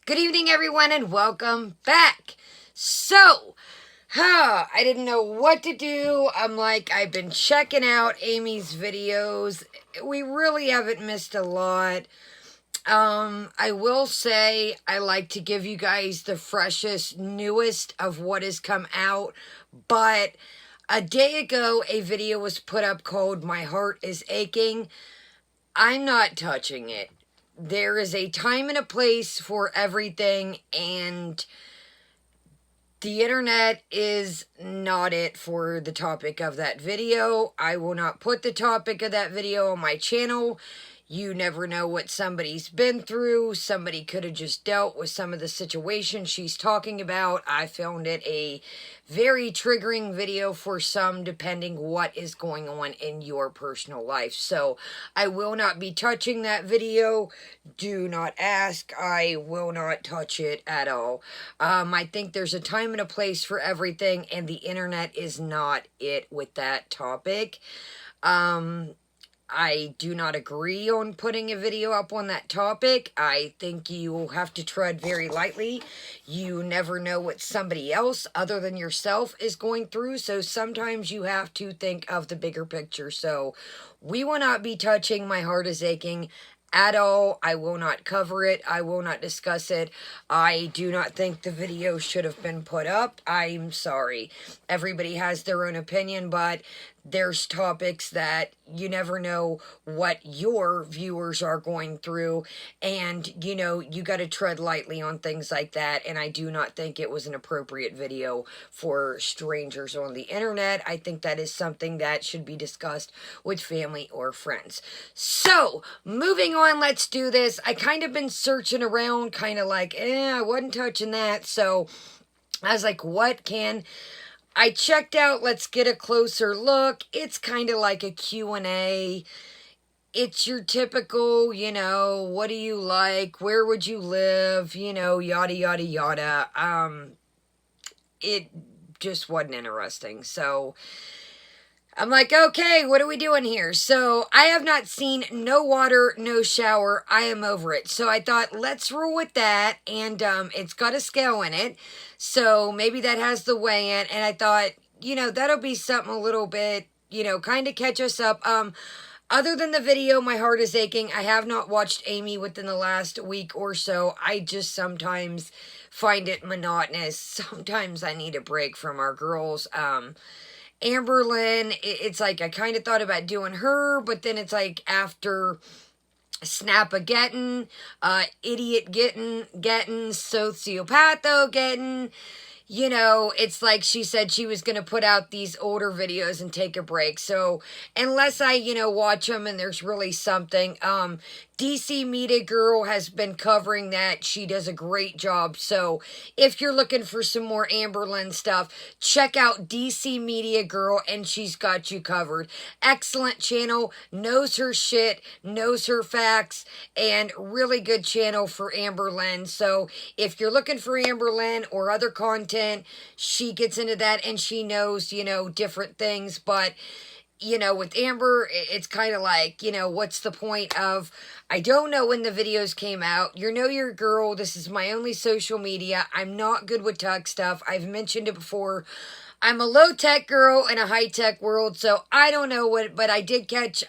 Good evening, everyone, and welcome back. I didn't know what to do. I've been checking out Amy's videos. We really haven't missed a lot. I will say I like to give you guys the freshest, newest of what has come out, but a day ago, a video was put up called My Heart is Aching. I'm not touching it. There is a time and a place for everything, and the internet is not it for the topic of that video. I will not put the topic of that video on my channel. You never know what somebody's been through. Somebody could have just dealt with some of the situations she's talking about. I found it a very triggering video for some, depending what is going on in your personal life. So I will not be touching that video. Do not ask. I will not touch it at all. I think there's a time and a place for everything, and the internet is not it with that topic. I do not agree on putting a video up on that topic. I think you will have to tread very lightly. You never know what somebody else other than yourself is going through, so sometimes you have to think of the bigger picture. So we will not be touching My Heart is Aching at all. I will not cover it. I will not discuss it. I do not think the video should have been put up. I'm sorry. Everybody has their own opinion, but there's topics that you never know what your viewers are going through, and you got to tread lightly on things like that, and I do not think it was an appropriate video for strangers on the internet. I think that is something that should be discussed with family or friends. So, moving on, let's do this. I kind of been searching around, kind of like, I wasn't touching that, so I was like, what can... I checked out Let's Get a Closer Look. It's kind of like a Q&A. It's your typical, what do you like? Where would you live? Yada, yada, yada. It just wasn't interesting. So I'm like, okay, what are we doing here? So I have not seen No Water, No Shower. I am over it. So I thought, let's roll with that. And it's got a scale in it. So maybe that has the weigh in. And I thought, that'll be something a little bit, kind of catch us up. Other than the video, My Heart is Aching, I have not watched Amy within the last week or so. I just sometimes find it monotonous. Sometimes I need a break from our girls. Amberlynn, it's like I kind of thought about doing her, but then it's like after Snap-a-getting, idiot getting, sociopatho getting, it's like she said she was going to put out these older videos and take a break. So unless I, watch them and there's really something, DC Media Girl has been covering that. She does a great job. So if you're looking for some more Amberlynn stuff, check out DC Media Girl, and she's got you covered. Excellent channel, knows her shit, knows her facts, and really good channel for Amberlynn. So if you're looking for Amberlynn or other content, she gets into that, and she knows, different things. But with Amber, it's kind of like, what's the point of, I don't know when the videos came out. Your girl. This is my only social media. I'm not good with tech stuff. I've mentioned it before. I'm a low-tech girl in a high-tech world, so I don't know what, but I did catch,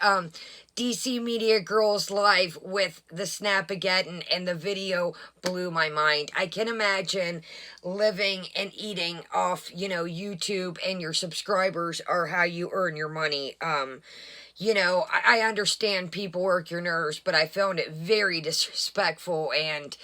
DC Media Girls live with the Snap-a-getting, and the video blew my mind. I can imagine living and eating off, YouTube, and your subscribers are how you earn your money. I understand people work your nerves, but I found it very disrespectful, and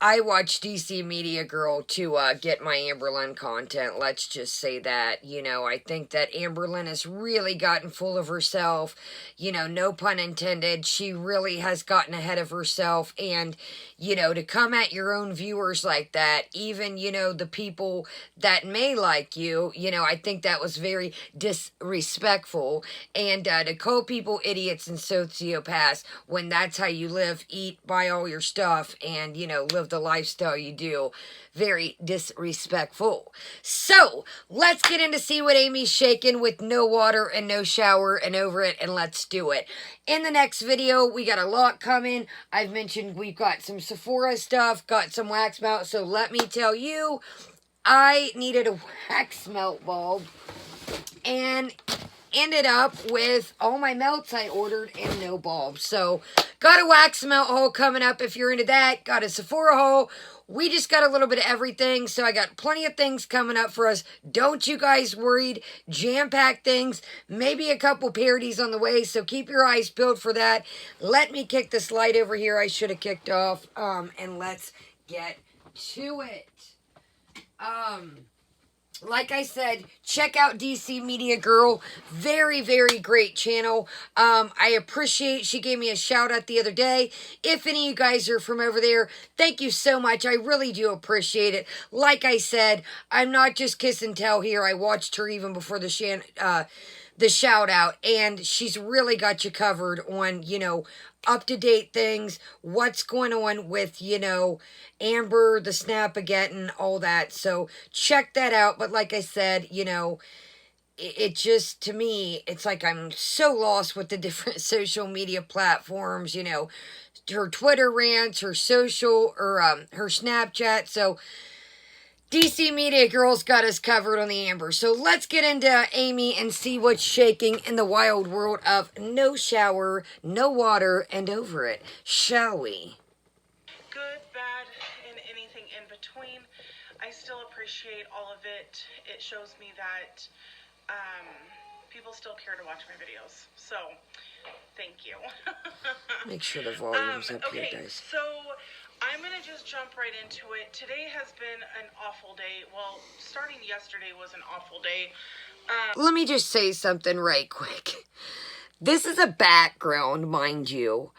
I watch DC Media Girl to get my Amberlynn content. Let's just say that. I think that Amberlynn has really gotten full of herself. No pun intended. She really has gotten ahead of herself. And, to come at your own viewers like that, even, the people that may like you, I think that was very disrespectful. And to call people idiots and sociopaths when that's how you live, eat, buy all your stuff, and, live the the lifestyle you do. Very disrespectful. So, let's get in to see what Amy's shaking with no water and no shower and over it, and let's do it. In the next video, we got a lot coming. I've mentioned we've got some Sephora stuff, got some wax melt, so let me tell you, I needed a wax melt bulb and ended up with all my melts I ordered and no bulbs. So, got a wax melt haul coming up if you're into that. Got a Sephora haul. We just got a little bit of everything, so I got plenty of things coming up for us. Don't you guys worried. Jam-packed things. Maybe a couple parodies on the way, so keep your eyes peeled for that. Let me kick this light over here I should have kicked off, and let's get to it. Like I said, check out DC Media Girl. Very, very great channel. I appreciate she gave me a shout out the other day. If any of you guys are from over there, thank you so much. I really do appreciate it. Like I said, I'm not just kiss and tell here. I watched her even before the shout out, and she's really got you covered on, you know, up-to-date things, what's going on with, you know, Amber, the Snap-a-Gettin', all that. So check that out. But like I said, you know, it just, to me, it's like I'm so lost with the different social media platforms, you know, her Twitter rants, her social, or her Snapchat. So DC Media Girl's got us covered on the Amber. So let's get into Amy and see what's shaking in the wild world of no shower, no water, and over it. Shall we? Good, bad, and anything in between. I still appreciate all of it. It shows me that people still care to watch my videos. So, thank you. Make sure the volume's up okay, here, guys. So I'm going to just jump right into it. Today has been an awful day. Well, starting yesterday was an awful day. Let me just say something right quick. This is a background, mind you.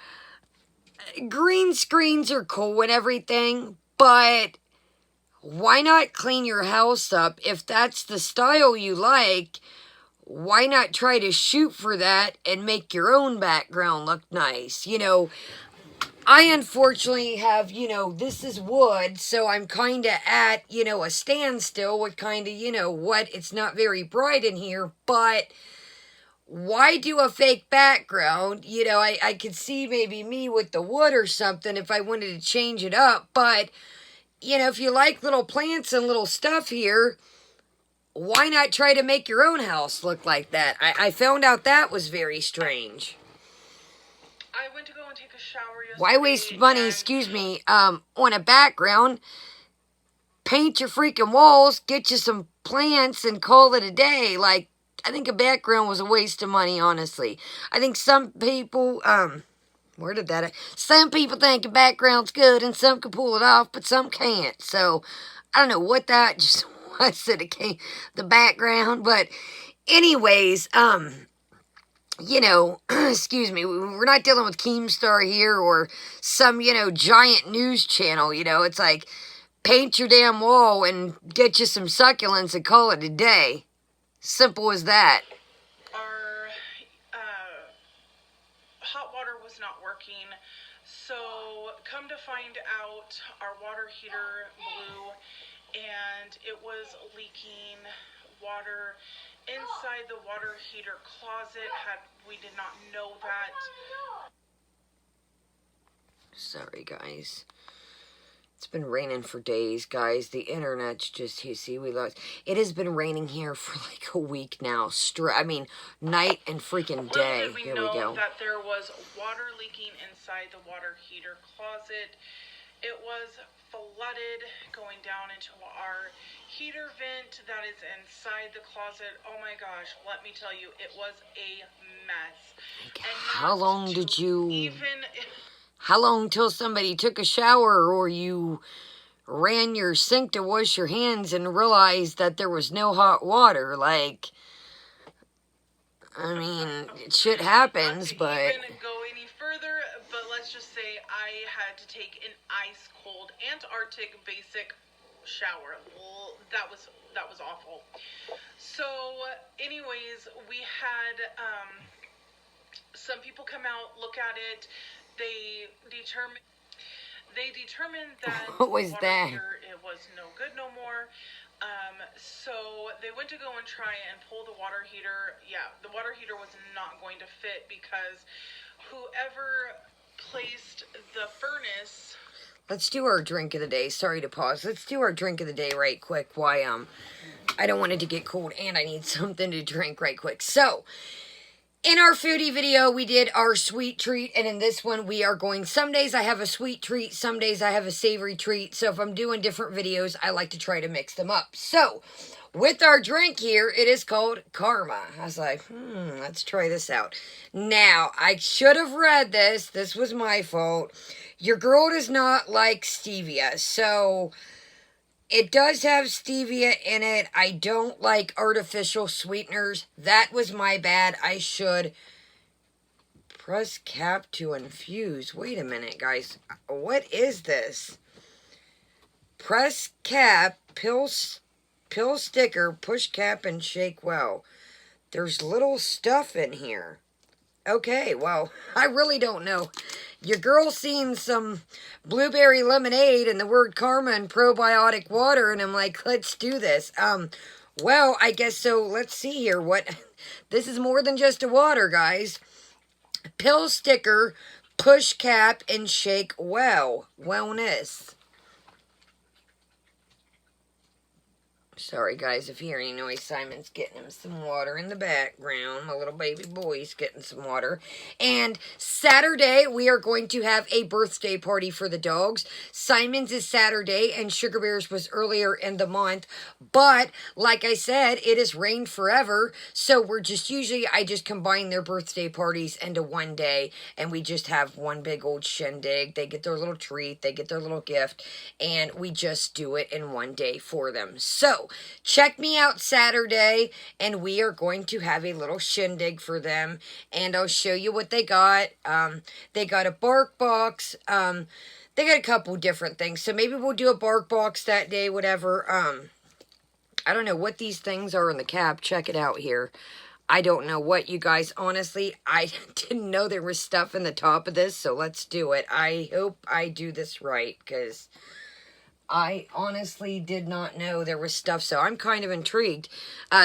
Green screens are cool and everything, but why not clean your house up? If that's the style you like, why not try to shoot for that and make your own background look nice? You know, I unfortunately have, you know, this is wood, so I'm kind of at, you know, a standstill with kind of, you know, what, it's not very bright in here, but why do a fake background? You know, I could see maybe me with the wood or something if I wanted to change it up, but, you know, if you like little plants and little stuff here, why not try to make your own house look like that? I found out that was very strange. I went to go and take a shower yesterday. Why waste money, excuse me, on a background? Paint your freaking walls, get you some plants, and call it a day. Like, I think a background was a waste of money, honestly. I think some people, some people think a background's good, and some can pull it off, but some can't. So, I don't know what that just was that it came, the background, but anyways, you know, excuse me, we're not dealing with Keemstar here or some, you know, giant news channel, you know, it's like, paint your damn wall and get you some succulents and call it a day. Simple as that. Our hot water was not working, so come to find out, our water heater blew, and it was leaking water inside the water heater closet. We did not know that. Sorry, guys. It's been raining for days, guys. The internet's just, you see, we lost. It has been raining here for like a week now. I mean, night and freaking day. Here we go. That there was water leaking inside the water heater closet. It was flooded going down into our heater vent that is inside the closet. Oh my gosh, let me tell you, it was a mess. How long did you... How long till somebody took a shower or you ran your sink to wash your hands and realized that there was no hot water? Like, I mean, shit happens, but... Not to even go any further, but let's just say I had to take an ice-cold Antarctic basic shower. Well, that was awful. So, anyways, we had some people come out, look at it. They they determined that What was the water that? heater, it was no good no more. So they went to go and try and pull the water heater. Yeah, the water heater was not going to fit because whoever placed the furnace. Let's do our drink of the day. Sorry to pause. Let's do our drink of the day right quick. Why, I don't want it to get cold and I need something to drink right quick. So, in our foodie video, we did our sweet treat, and in this one, we are going, some days I have a sweet treat, some days I have a savory treat, so if I'm doing different videos, I like to try to mix them up. So, with our drink here, it is called Karma. I was like, let's try this out. Now, I should have read this. This was my fault. Your girl does not like stevia, so it does have stevia in it. I don't like artificial sweeteners. That was my bad. I should press cap to infuse. Wait a minute, guys. What is this? Press cap, pill sticker, push cap, and shake well. There's little stuff in here. Okay, well, I really don't know. Your girl's seen some blueberry lemonade and the word karma and probiotic water, and I'm like, let's do this. Well, I guess so. Let's see here. This is more than just a water, guys. Pill sticker, push cap, and shake well. Wellness. Sorry, guys, if you hear any noise, Simon's getting him some water in the background. My little baby boy's getting some water. And Saturday, we are going to have a birthday party for the dogs. Simon's is Saturday, and Sugar Bear's was earlier in the month. But, like I said, it has rained forever, so I just combine their birthday parties into one day, and we just have one big old shindig. They get their little treat, they get their little gift, and we just do it in one day for them. So, check me out Saturday, and we are going to have a little shindig for them, and I'll show you what they got. They got a bark box. They got a couple different things, so maybe we'll do a bark box that day, whatever. I don't know what these things are in the cap. Check it out here. I don't know what, you guys. Honestly, I didn't know there was stuff in the top of this, so let's do it. I hope I do this right, because I honestly did not know there was stuff, so I'm kind of intrigued.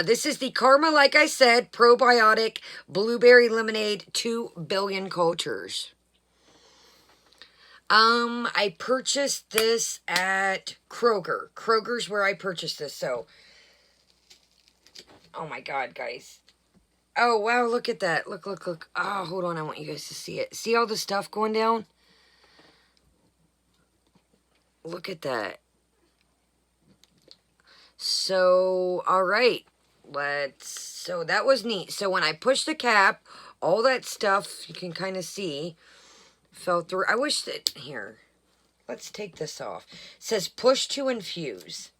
This is the Karma, like I said, probiotic blueberry lemonade, 2 billion cultures. I purchased this at Kroger. Kroger's where I purchased this, so. Oh my God, guys. Oh, wow, look at that. Look, look, look. Oh, hold on, I want you guys to see it. See all the stuff going down? Look at that. So, alright. So that was neat. So when I pushed the cap, all that stuff, you can kind of see, fell through. I wish that, here, let's take this off. It says push to infuse.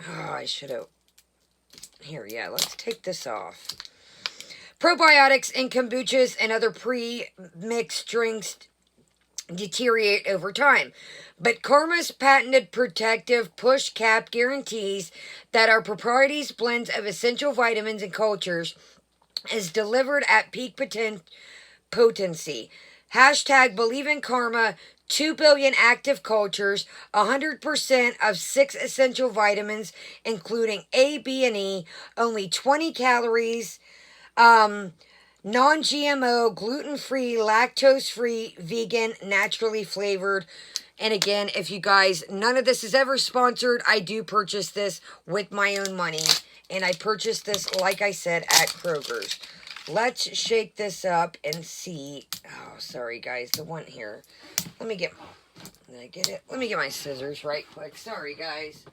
Oh, I should have, here, yeah, let's take this off. Probiotics in kombuchas and other pre-mixed drinks deteriorate over time. But Karma's patented protective push cap guarantees that our proprietary blends of essential vitamins and cultures is delivered at peak potency. Hashtag believe in Karma, 2 billion active cultures, 100% of 6 essential vitamins, including A, B, and E, only 20 calories, non-GMO, gluten-free, lactose-free, vegan, naturally flavored. And again, if you guys, none of this is ever sponsored. I do purchase this with my own money. And I purchased this, like I said, at Kroger's. Let's shake this up and see. Oh, sorry, guys. The one here. Let me get, did I get it? Let me get my scissors right quick. Sorry, guys.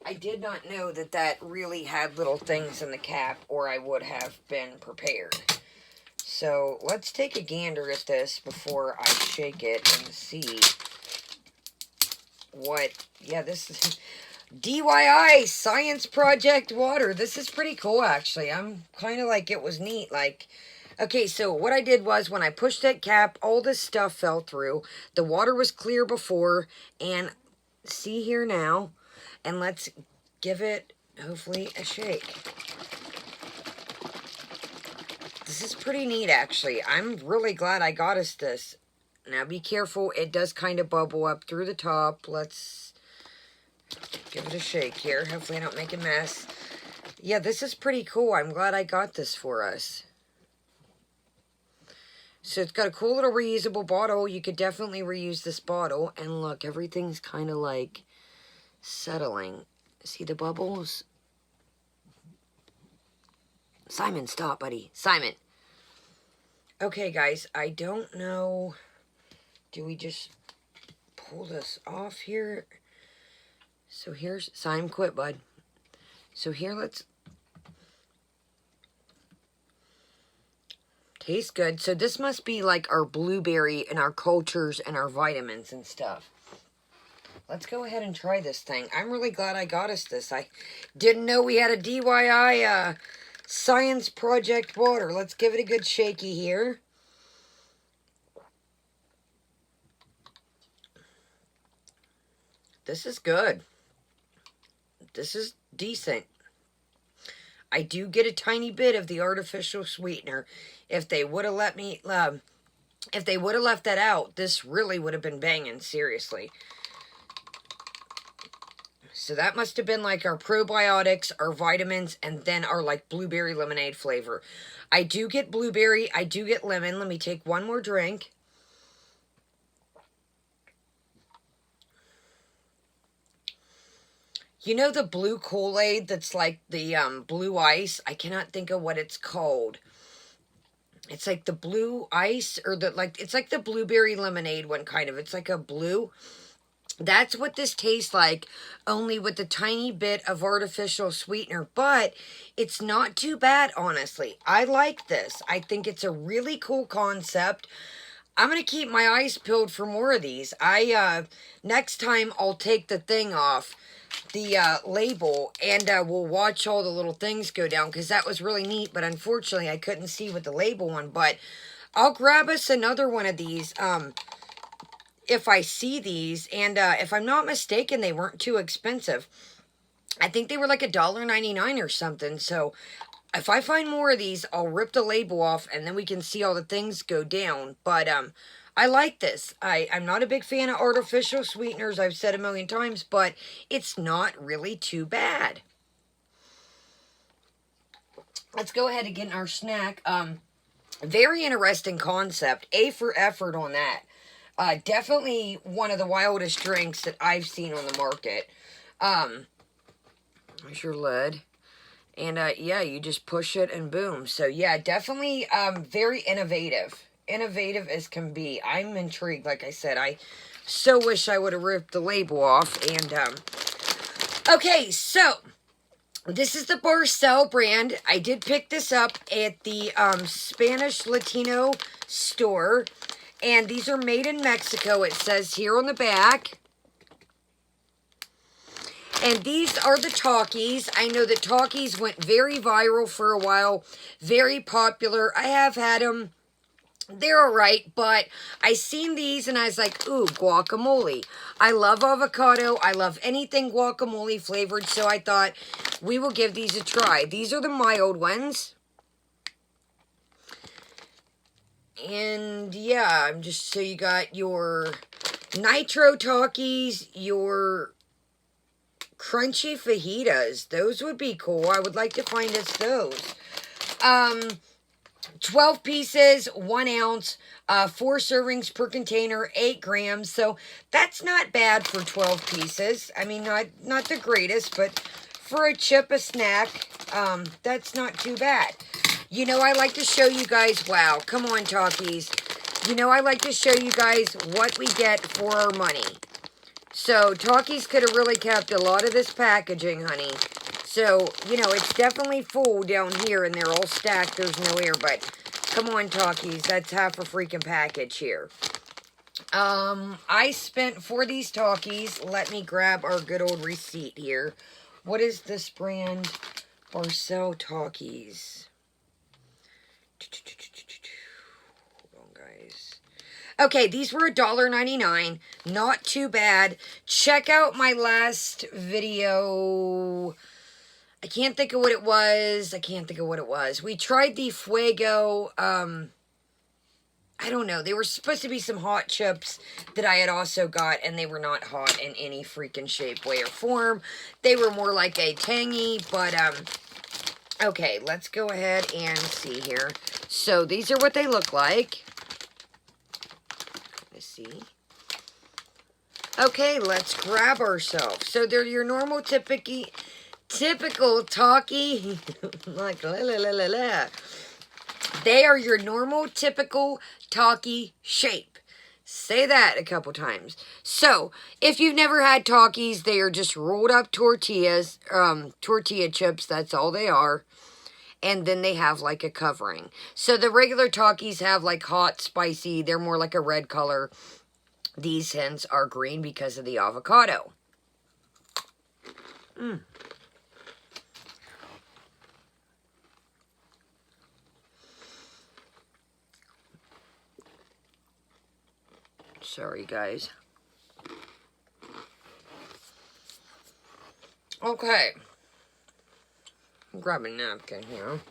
I did not know that that really had little things in the cap, or I would have been prepared. So, let's take a gander at this before I shake it and see what, yeah, this is DIY Science Project Water. This is pretty cool, actually. I'm kind of like, it was neat, like, okay, so what I did was, when I pushed that cap, all this stuff fell through. The water was clear before, and see here now, and let's give it, hopefully, a shake. This is pretty neat, actually. I'm really glad I got us this. Now be careful, it does kind of bubble up through the top. Let's give it a shake here. Hopefully I don't make a mess. Yeah, this is pretty cool. I'm glad I got this for us. So it's got a cool little reusable bottle. You could definitely reuse this bottle. And look, everything's kind of like settling. See the bubbles? Simon, stop, buddy. Simon. Okay, guys, I don't know. Do we just pull this off here? So here's... Simon, quit, bud. So here, let's... Tastes good. So this must be like our blueberry and our cultures and our vitamins and stuff. Let's go ahead and try this thing. I'm really glad I got us this. I didn't know we had a DIY science project water. Let's give it a good shaky here. This is good. This is decent. I do get a tiny bit of the artificial sweetener. If they would have let me, if they would have left that out, this really would have been banging, seriously. So that must have been like our probiotics, our vitamins, and then our like blueberry lemonade flavor. I do get blueberry, I do get lemon. Let me take one more drink. You know the blue Kool-Aid that's like the blue ice? I cannot think of what it's called. It's like the blue ice, or the like. It's like the blueberry lemonade one, kind of. It's like a blue. That's what this tastes like, only with a tiny bit of artificial sweetener. But it's not too bad, honestly. I like this. I think it's a really cool concept. I'm going to keep my eyes peeled for more of these. Next time I'll take the thing off, the label, and we'll watch all the little things go down, because that was really neat, but unfortunately I couldn't see with the label one. But I'll grab us another one of these if I see these, and if I'm not mistaken, they weren't too expensive. I think they were like $1.99 or something. So if I find more of these, I'll rip the label off, and then we can see all the things go down. But I like this. I'm not a big fan of artificial sweeteners, I've said a million times, but it's not really too bad. Let's go ahead and get our snack. Very interesting concept. A for effort on that. Definitely one of the wildest drinks that I've seen on the market. There's your lid. And, yeah, you just push it and boom. So, yeah, definitely very innovative. Innovative as can be. I'm intrigued, like I said. I so wish I would have ripped the label off. And, okay, so this is the Barcel brand. I did pick this up at the Spanish Latino store. And these are made in Mexico, it says here on the back. And these are the Talkies. I know that Talkies went very viral for a while. Very popular. I have had them. They're alright, but I seen these and I was like, ooh, guacamole. I love avocado. I love anything guacamole flavored, so I thought we will give these a try. These are the mild ones. And yeah, I'm just, so you got your nitro Talkies, your crunchy fajitas. Those would be cool. I would like to find us those. 12 pieces, 1 ounce, 4 servings per container, 8 grams. So that's not bad for 12 pieces. I mean, not the greatest, but for a chip, a snack, that's not too bad. You know, I like to show you guys, wow, come on, Talkies. You know, I like to show you guys what we get for our money. So, Talkies could have really kept a lot of this packaging, honey. So, you know, it's definitely full down here, and they're all stacked. There's no air, but come on, Talkies. That's half a freaking package here. I spent, for these Talkies, let me grab our good old receipt here. What is this brand? Barcel Talkies. Hold on, guys. Okay, these were $1.99. Not too bad. Check out my last video. I can't think of what it was. We tried the Fuego. I don't know. They were supposed to be some hot chips that I had also got, and they were not hot in any freaking shape, way, or form. They were more like a tangy, but, okay, let's go ahead and see here. So, these are what they look like. Let's see. Okay, let's grab ourselves. So, they're your normal typical talkie, like, la la la la la. They are your normal, typical, talkie shape. Say that a couple times. So, if you've never had Takis, they are just rolled up tortillas, tortilla chips. That's all they are. And then they have like a covering. So, the regular Takis have like hot, spicy. They're more like a red color. These hens are green because of the avocado. Sorry, guys. Okay. Grab a napkin here.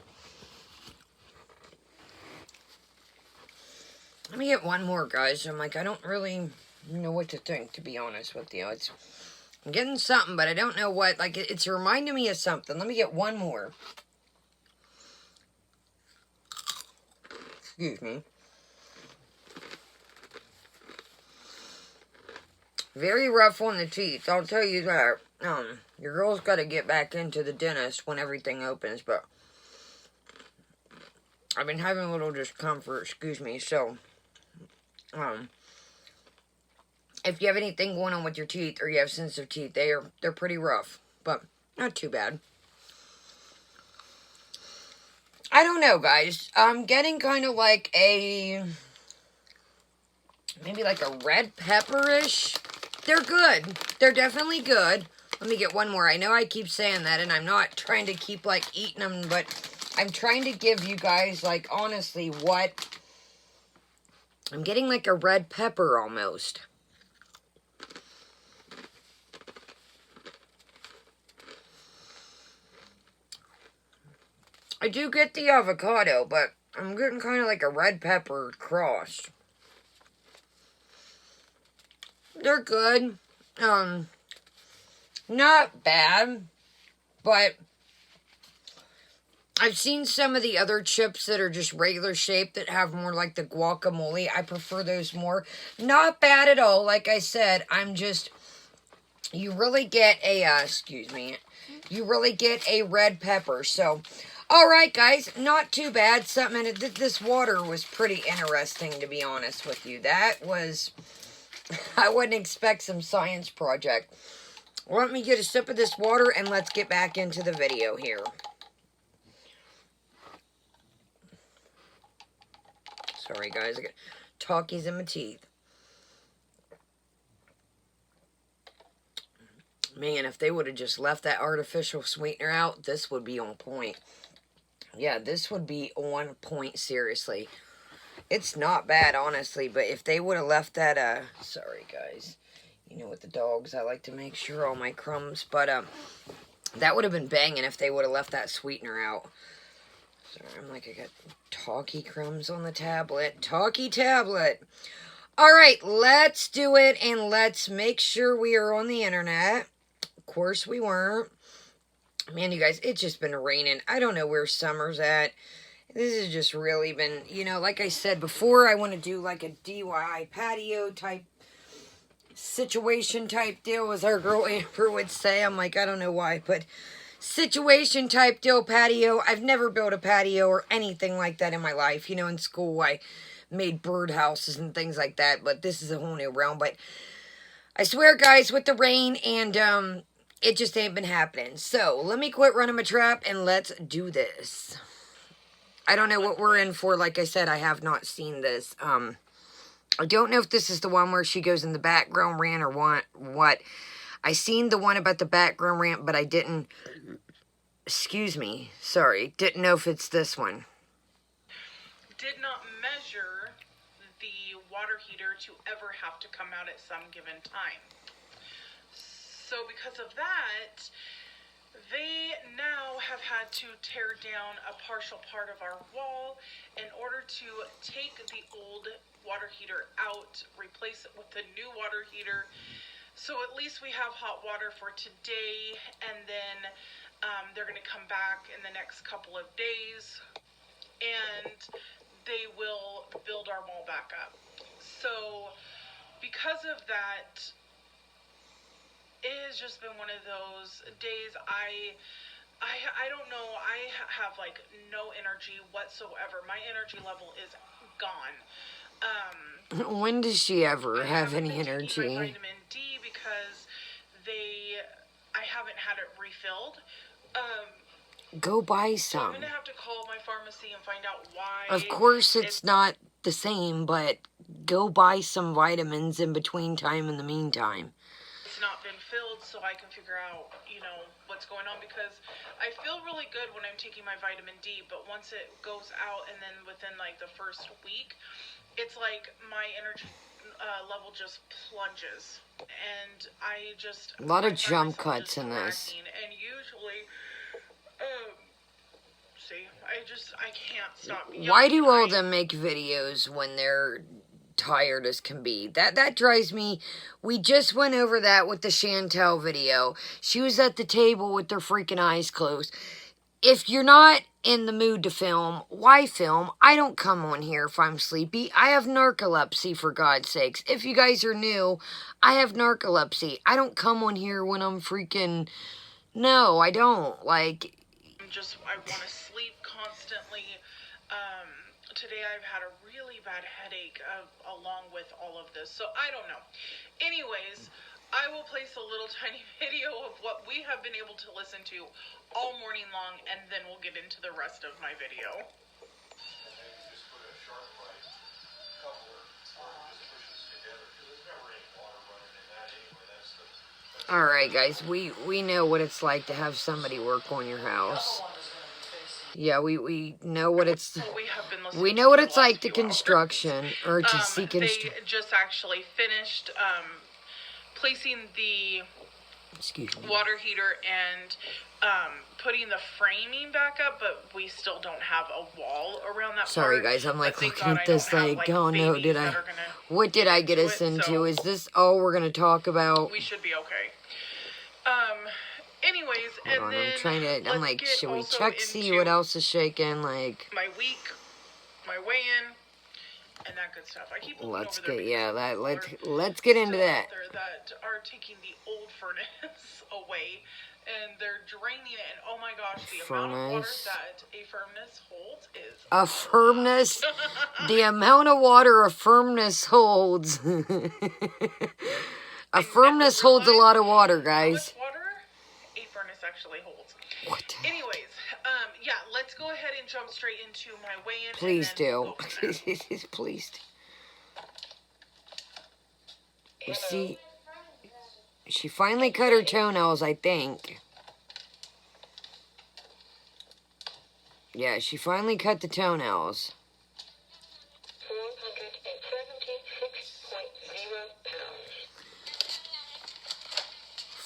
Let me get one more, guys. I'm like, I don't really know what to think, to be honest with you. I'm getting something, but I don't know what. Like, it's reminding me of something. Let me get one more. Excuse me. Very rough on the teeth, I'll tell you that. Your girl's got to get back into the dentist when everything opens, but I've been having a little discomfort, excuse me, so, if you have anything going on with your teeth, or you have sensitive teeth, they're pretty rough, but not too bad. I don't know, guys. I'm getting kind of like maybe like a red pepper-ish. They're good. They're definitely good. Let me get one more. I know I keep saying that, and I'm not trying to keep, like, eating them, but I'm trying to give you guys, like, honestly, what... I'm getting like a red pepper, almost. I do get the avocado, but I'm getting kind of like a red pepper cross. They're good. Not bad, but I've seen some of the other chips that are just regular shape that have more like the guacamole. I prefer those more. Not bad at all. Like I said, you really get a, you really get a red pepper. So, alright guys, not too bad. This water was pretty interesting, to be honest with you. That was, I wouldn't expect some science project. Let me get a sip of this water and let's get back into the video here. Sorry guys, I got talkies in my teeth. Man, if they would have just left that artificial sweetener out, this would be on point. Yeah, this would be on point, seriously. It's not bad, honestly, but if they would have left that, sorry guys. You know, with the dogs, I like to make sure all my crumbs, but, that would have been banging if they would have left that sweetener out. Sorry, I got talkie crumbs on the tablet. Talkie tablet. Alright, let's do it, and let's make sure we are on the internet. Of course we weren't. Man, you guys, it's just been raining. I don't know where summer's at. This has just really been, you know, like I said before, I want to do like a DIY patio type situation type deal, as our girl Amber would say. I'm like, I don't know why, but situation type deal, patio. I've never built a patio or anything like that in my life. You know, in school I made birdhouses and things like that, but this is a whole new realm. But I swear, guys, with the rain and it just ain't been happening. So let me quit running my trap and let's do this. I don't know what we're in for. Like I said, I have not seen this. I don't know if this is the one where she goes in the background rant or what. I seen the one about the background rant, but I didn't, excuse me, sorry, didn't know if it's this one. Did not measure the water heater to ever have to come out at some given time. So because of that, They now have had to tear down a partial part of our wall in order to take the old water heater out, replace it with the new water heater. So at least we have hot water for today, and then they're going to come back in the next couple of days, and they will build our wall back up. So because of that, it has just been one of those days. I don't know. I have like no energy whatsoever. My energy level is gone. When does she ever have haven't any been taking my energy? vitamin D because I haven't had it refilled. Go buy So I'm some. gonna have to call my pharmacy and find out why. Of course, it's not the same, but go buy some vitamins in between time in the meantime. It's not been filled, so I can figure out, what's going on, because I feel really good when I'm taking my vitamin D, but once it goes out and then within like the first week, it's like my energy level just plunges, and I just A lot of I find jump myself cuts just in this. dragging, and usually, I can't stop. Why do all yelling. them make videos when they're tired as can be? That drives me. We just went over that with the Chantel video. She was at the table with her freaking eyes closed. If you're not in the mood to film, why film? I don't come on here if I'm sleepy. I have narcolepsy, for God's sakes. If you guys are new, I have narcolepsy. I don't come on here when I'm freaking... No, I don't. Like... I want to sleep constantly. Today I've had a really bad headache along with all of this, so I don't know. Anyways, I will place a little tiny video of what we have been able to listen to all morning long, and then we'll get into the rest of my video. Alright, guys, we know what it's like to have somebody work on your house. Yeah, we know what it's... We know what it's like to construction, or to see construction. They just actually finished placing the water heater and putting the framing back up, but we still don't have a wall around that Sorry, part. guys, I'm like Thank looking God at this like, oh no, did I... What did I get us into? Is this all we're going to talk about? We should be okay. Anyways, Hold on, I'm like, should we check, see what else is shaking? Like... My week, my weigh-in, and that good stuff. I keep looking let's over get, there. Yeah, let's get into that. That are taking the old furnace away, and they're draining it, and oh my gosh, the amount of water that a furnace holds is... A firmness? The amount of water a firmness holds. A firmness holds a lot of water, guys. How much water a furnace actually holds. What? Anyways, yeah, let's go ahead and jump straight into my weigh-in. Please do. Please. You see, she finally cut her toenails, I think. Yeah, she finally cut the toenails.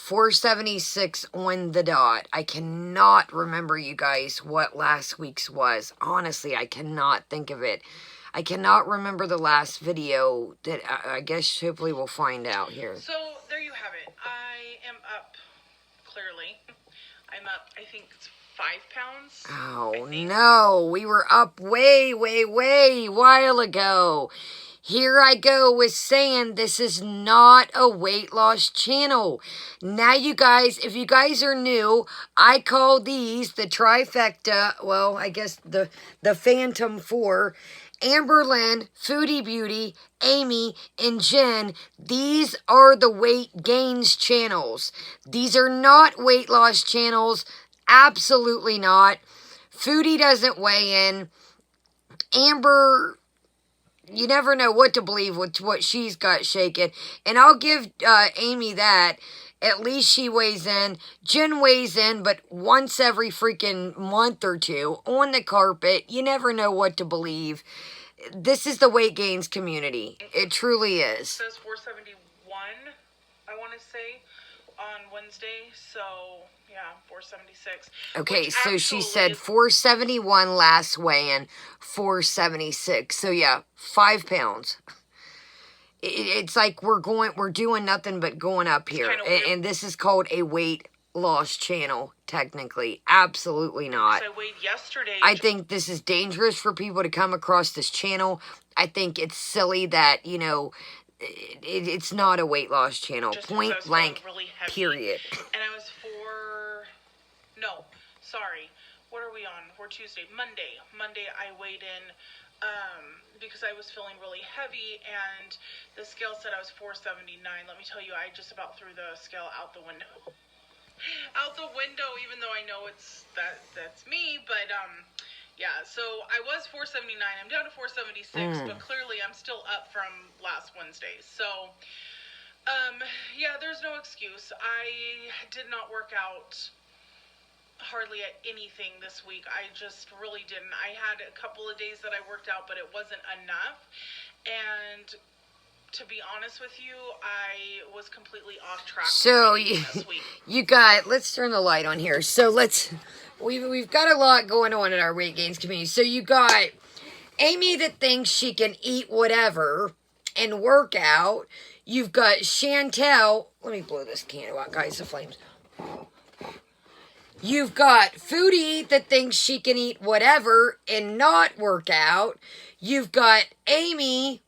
476 on the dot. I cannot remember, you guys, what last week's was. Honestly, I cannot think of it. I cannot remember the last video that I guess hopefully we'll find out here. So, there you have it. I am up, clearly. I'm up, I think it's 5 pounds. Oh, no. We were up way while ago. Here I go with saying this is not a weight loss channel. Now, you guys, if you guys are new, I call these the trifecta. Well, I guess the Phantom 4. Amber Lynn, Foodie Beauty, Amy, and Jen. These are the weight gains channels. These are not weight loss channels. Absolutely not. Foodie doesn't weigh in. Amber... You never know what to believe with what she's got shaken. And I'll give Amy that. At least she weighs in. Jen weighs in, but once every freaking month or two on the carpet. You never know what to believe. This is the weight gains community. It truly is. It says 471, I want to say. on Wednesday, so yeah, 476. Okay, Which so she said actually, 471 last weigh-in, 476. So yeah, 5 pounds. It's like we're doing nothing but going up here. kinda weird. And this is called a weight loss channel, technically. Absolutely not. I weighed yesterday. I think this is dangerous for people to come across this channel. I think it's silly that, you know, it's not a weight loss channel. Just Point because I was blank, feeling really heavy. period. And I was no, sorry. What are we on? We're Tuesday. Monday. Monday I weighed in because I was feeling really heavy, and the scale said I was 479. Let me tell you, I just about threw the scale out the window. Out the window, even though I know that's me, but yeah, so I was 479. I'm down to 476, but clearly I'm still up from last Wednesday. So yeah, there's no excuse. I did not work out hardly at anything this week. I just really didn't. I had a couple of days that I worked out, but it wasn't enough. And to be honest with you, I was completely off track. So this week. you got, let's turn the light on here. So we've got a lot going on in our weight gains community. So you got Amy that thinks she can eat whatever and work out. You've got Chantel. Let me blow this candle out, guys, the flames. You've got Foodie that thinks she can eat whatever and not work out. You've got Amy,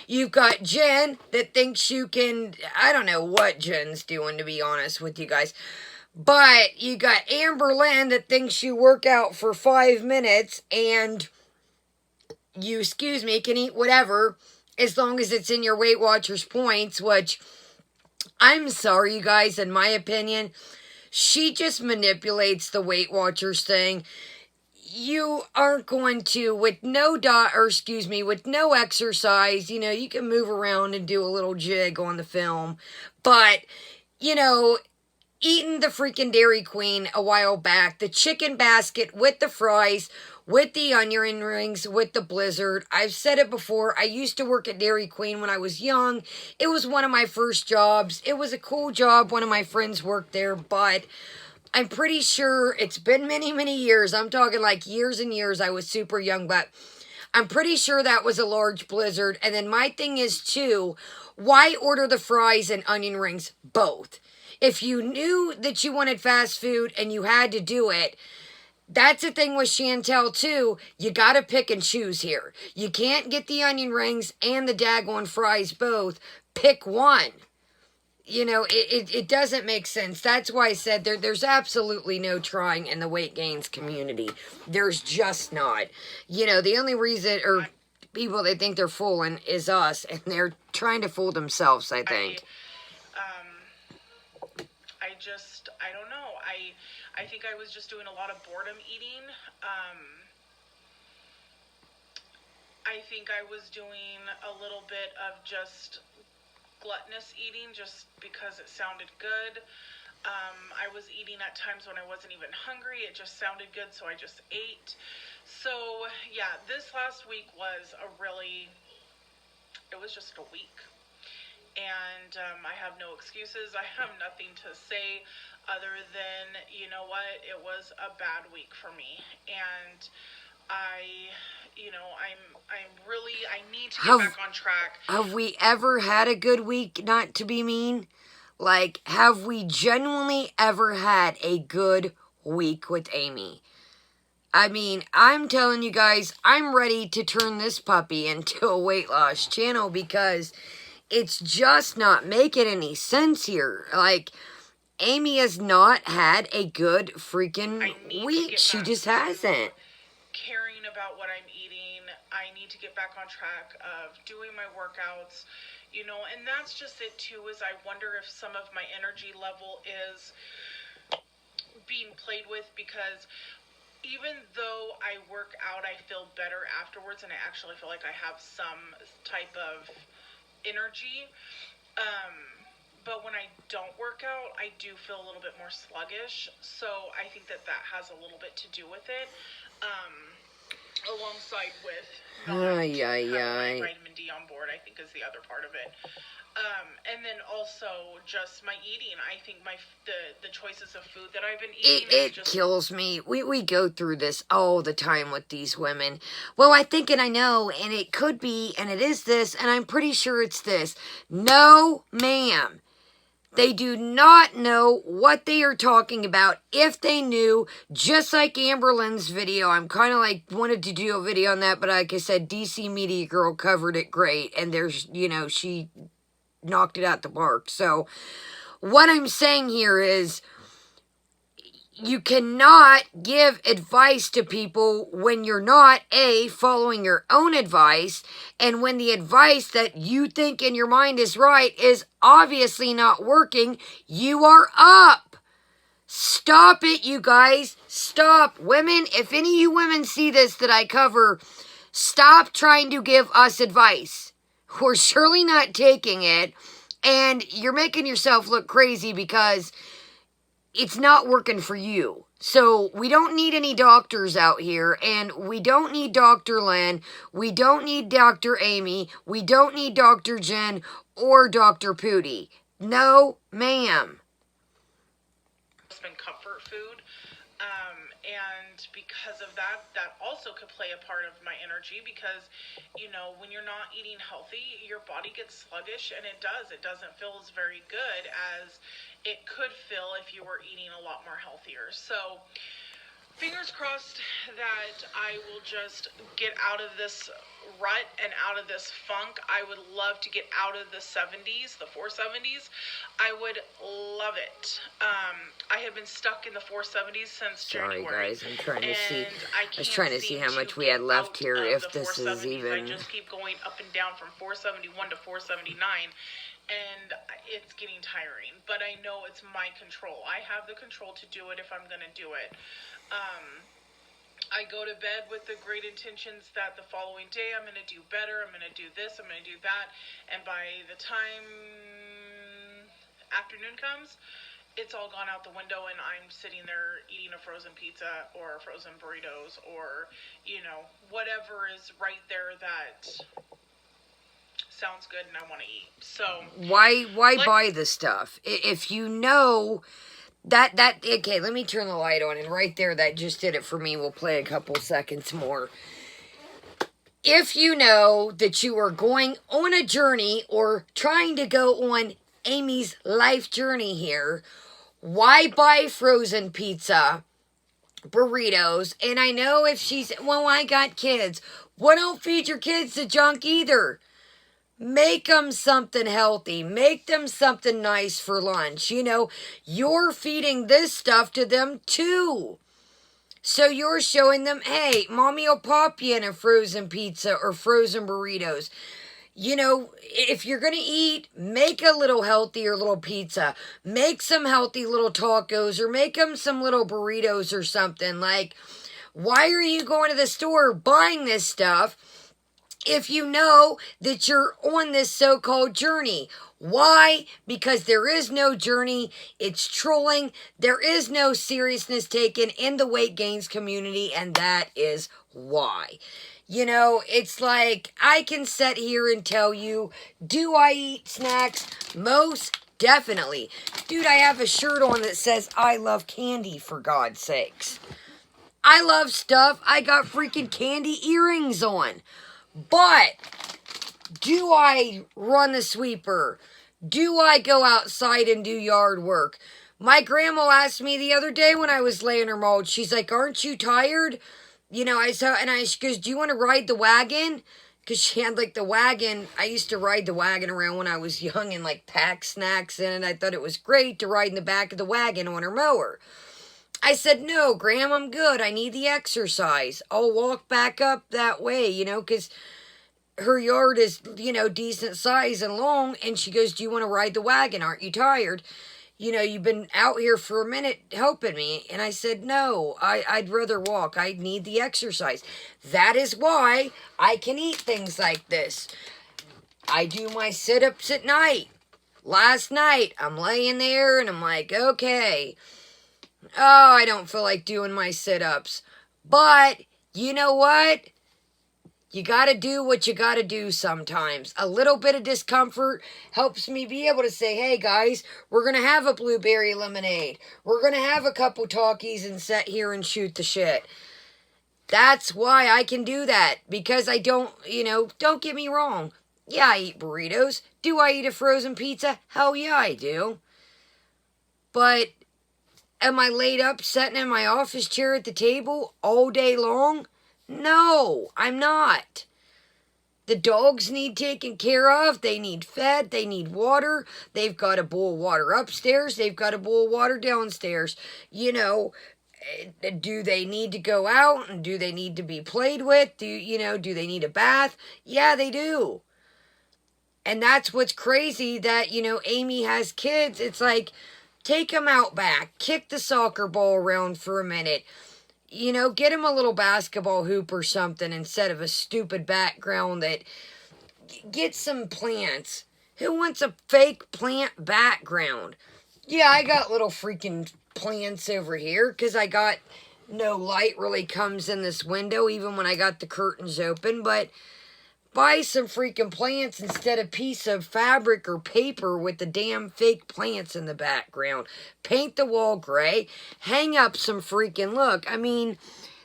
you've got Jen that thinks you can, I don't know what Jen's doing, to be honest with you guys. But you got Amber Lynn that thinks you work out for 5 minutes and you, can eat whatever as long as it's in your Weight Watchers points, which, I'm sorry, you guys, in my opinion, she just manipulates the Weight Watchers thing. You aren't going to, with no exercise, you know, you can move around and do a little jig on the film, but, you know, eating the freaking Dairy Queen a while back, the chicken basket with the fries, with the onion rings, with the Blizzard. I've said it before. I used to work at Dairy Queen when I was young. It was one of my first jobs. It was a cool job. One of my friends worked there, but I'm pretty sure it's been many, many years. I'm talking like years and years. I was super young, but I'm pretty sure that was a large Blizzard. And then my thing is, too, why order the fries and onion rings both? If you knew that you wanted fast food and you had to do it, that's the thing with Chantel, too. You got to pick and choose here. You can't get the onion rings and the daggone fries both. Pick one. You know, it doesn't make sense. That's why I said there's absolutely no trying in the weight gains community. There's just not. You know, the only reason, or people that think they're fooling, is us, and they're trying to fool themselves, I think. I don't know. I think I was just doing a lot of boredom eating. I think I was doing a little bit of just gluttonous eating just because it sounded good. I was eating at times when I wasn't even hungry. It just sounded good, so I just ate. So, yeah, this last week was it was just a week. And I have no excuses. I have nothing to say other than, you know what, it was a bad week for me. And I need to get back on track. Have we ever had a good week, not to be mean? Like, have we genuinely ever had a good week with Amy? I mean, I'm telling you guys, I'm ready to turn this puppy into a weight loss channel because it's just not making any sense here. Like, Amy has not had a good freaking week. She just hasn't. Caring about what I'm eating. I need to get back on track of doing my workouts, you know, and that's just it too, is I wonder if some of my energy level is being played with, because even though I work out, I feel better afterwards, and I actually feel like I have some type of energy. But when I don't work out, I do feel a little bit more sluggish. So I think that has a little bit to do with it. alongside with Ay, ay, having ay. my vitamin D on board, I think is the other part of it. And then also just my eating. I think the choices of food that I've been eating It just kills me. We go through this all the time with these women. Well, I think and I know, and it could be, and it is this, and I'm pretty sure it's this. No, ma'am. They do not know what they are talking about. If they knew, just like Amberlynn's video, I'm kind of like wanted to do a video on that, but like I said, DC Media Girl covered it great, and there's, she knocked it out the park. So, what I'm saying here is, you cannot give advice to people when you're not, A, following your own advice, and when the advice that you think in your mind is right is obviously not working. You are up. Stop it, you guys. Stop. Women, if any of you women see this that I cover, stop trying to give us advice. We're surely not taking it, and you're making yourself look crazy because it's not working for you. So we don't need any doctors out here, and we don't need Dr. Lynn, we don't need Dr. Amy, we don't need Dr. Jen or Dr. Pooty. No, ma'am. it's been comfort food. And because of that, that also could play a part of my energy because, when you're not eating healthy, your body gets sluggish, and it does. It doesn't feel as very good as it could feel if you were eating a lot more healthier. So, fingers crossed that I will just get out of this rut and out of this funk. I would love to get out of the 70s, the 470s. I would love it. I have been stuck in the 470s since Sorry, January. guys, I'm trying to see. I was trying to see how much we had left here, if this is even. I just keep going up and down from 471 to 479. And it's getting tiring, but I know it's my control. I have the control to do it if I'm going to do it. I go to bed with the great intentions that the following day I'm going to do better, I'm going to do this, I'm going to do that, and by the time afternoon comes, it's all gone out the window, and I'm sitting there eating a frozen pizza or frozen burritos or, whatever is right there that sounds good and I want to eat. So why buy the stuff if you know that okay, let me turn the light on, and right there, that just did it for me. We'll play a couple seconds more. If you know that you are going on a journey or trying to go on Amy's life journey here, why buy frozen pizza, burritos? And I know if she's, well, I got kids. Well, don't feed your kids the junk either. Make them something healthy. Make them something nice for lunch. You're feeding this stuff to them too. So you're showing them, hey, mommy will pop you in a frozen pizza or frozen burritos. If you're going to eat, make a little healthier little pizza. Make some healthy little tacos, or make them some little burritos or something. Like, why are you going to the store buying this stuff if you know that you're on this so-called journey? Why? Because there is no journey. It's trolling. There is no seriousness taken in the weight gains community, and that is why. It's like, I can sit here and tell you, do I eat snacks? Most definitely. Dude, I have a shirt on that says, I love candy, for God's sakes. I love stuff. I got freaking candy earrings on. But, do I run the sweeper? Do I go outside and do yard work? My grandma asked me the other day when I was laying her mold, she's like, aren't you tired? She goes, do you want to ride the wagon? Because she had like the wagon. I used to ride the wagon around when I was young and like pack snacks in it. I thought it was great to ride in the back of the wagon on her mower. I said, no, Graham, I'm good. I need the exercise. I'll walk back up that way, because her yard is, decent size and long. And she goes, do you want to ride the wagon? Aren't you tired? You've been out here for a minute helping me. And I said, no, I'd rather walk. I need the exercise. That is why I can eat things like this. I do my sit-ups at night. Last night, I'm laying there and I'm like, okay. Oh, I don't feel like doing my sit-ups. But, you know what? You gotta do what you gotta do sometimes. A little bit of discomfort helps me be able to say, hey guys, we're gonna have a blueberry lemonade. We're gonna have a couple talkies and sit here and shoot the shit. That's why I can do that. Because I don't, don't get me wrong. Yeah, I eat burritos. Do I eat a frozen pizza? Hell yeah, I do. But am I laid up sitting in my office chair at the table all day long? No, I'm not. The dogs need taken care of. They need fed. They need water. They've got a bowl of water upstairs. They've got a bowl of water downstairs. Do they need to go out? And do they need to be played with? Do they need a bath? Yeah, they do. And that's what's crazy that, Amy has kids. It's like, take them out back. Kick the soccer ball around for a minute. Get him a little basketball hoop or something instead of a stupid background that... Get some plants. Who wants a fake plant background? Yeah, I got little freaking plants over here because I got no light really comes in this window even when I got the curtains open, but buy some freaking plants instead of piece of fabric or paper with the damn fake plants in the background. Paint the wall gray. Hang up some freaking look. I mean,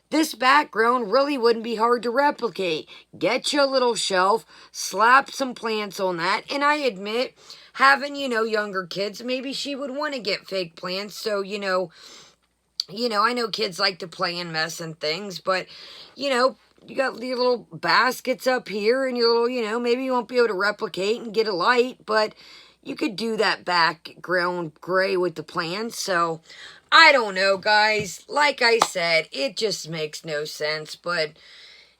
this background really wouldn't be hard to replicate. Get you a little shelf, slap some plants on that, and I admit, having, younger kids, maybe she would want to get fake plants, so, I know kids like to play and mess and things, but, you got your little baskets up here and your little, maybe you won't be able to replicate and get a light, but you could do that background gray with the plants. So, I don't know, guys. Like I said, it just makes no sense, but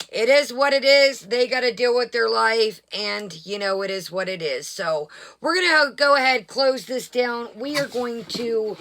it is what it is. They got to deal with their life, and, it is what it is. So, we're going to go ahead, close this down. We are going to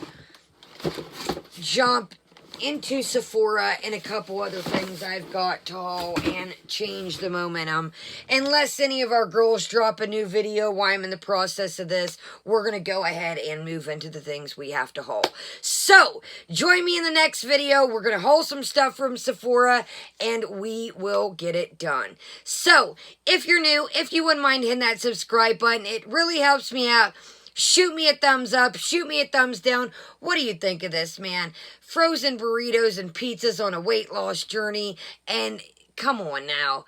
jump into Sephora and a couple other things I've got to haul and change the momentum. Unless any of our girls drop a new video while I'm in the process of this, we're going to go ahead and move into the things we have to haul. So, join me in the next video. We're going to haul some stuff from Sephora and we will get it done. So, if you're new, if you wouldn't mind hitting that subscribe button, it really helps me out. Shoot me a thumbs up. Shoot me a thumbs down. What do you think of this, man? Frozen burritos and pizzas on a weight loss journey. And come on now.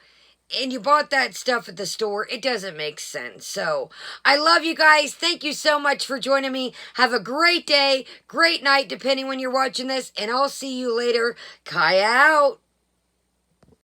And you bought that stuff at the store. It doesn't make sense. So, I love you guys. Thank you so much for joining me. Have a great day, great night, depending when you're watching this. And I'll see you later. Kaya out.